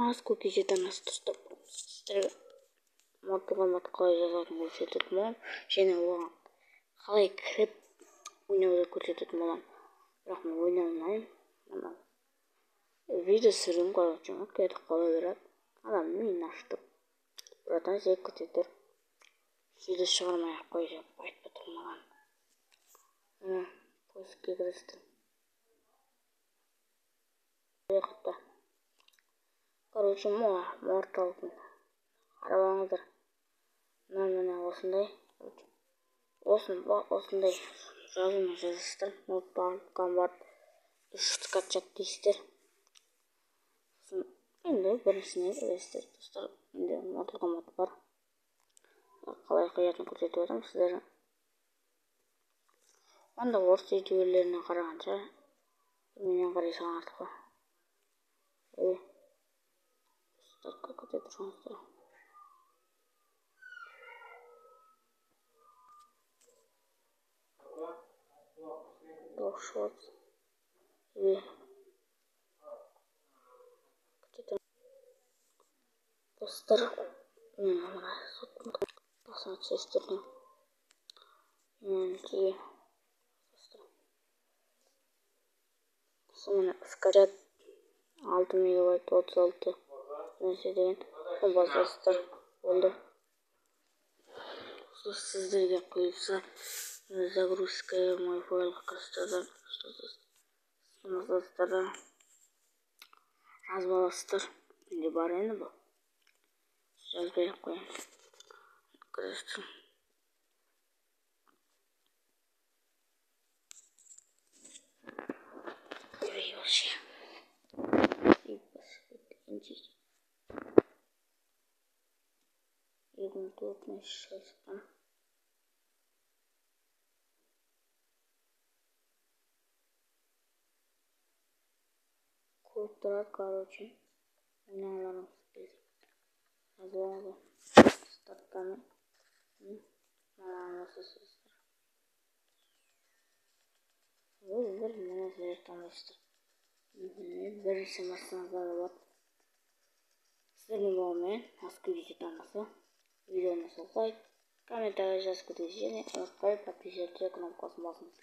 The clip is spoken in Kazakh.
аз көкеже танасы достар, сіздерге Mortal Kombat қалай жазатынын көрсететін боламын, және оған қалай кіріп ойнауды көрсететін боламын. Бірақ мен ойнай алмаймын. Видео түсірдім, короче, кетіп қала береді. Адамның миын аштым. Братан, сен күтетір. Видео шығармай-ақ қой деп айтып тұрмаған. Поиске кірістім. Короче, Mortal Kombat. Қарабаңыздар. Мына осындай. Осындай жазумен жазасыздар. Mortal Kombat 3 скачать дейсіздер. Енді біріншісіне кіресіздер достар. Енді Mortal Kombat бар. Қалай қоятынын көрсетіп отырмын сіздерге. Онда орыс видеолеріне қарағанша менен қарай салған артық қой. Достар, көте тұрғансыздар. Шот. Достар, мына сотын басына түсесіздерден. Соны скачать 6 мегабайт 36 нәрсе деген. Соны басасыздар. Болды. Сіздерге құйылса загрузка мой файлға кірістірді. Жазып аласыздар. Менде бар енді бұл. Жазбай-ақ қояйын. Кірістім. Вообще. Едем тут на 6 там. Куртра, короче. Ойналарым список. Разлады. Старттаны. Насысыздар. Бір нәрселер таныстыр. Бірінші масыназдар болады. Сіздердің болмен асқы видео танысы. Видеоны солқай. Комментарий жазып кетесіз және ұмытпай подписываться кнопкасын басыңыз.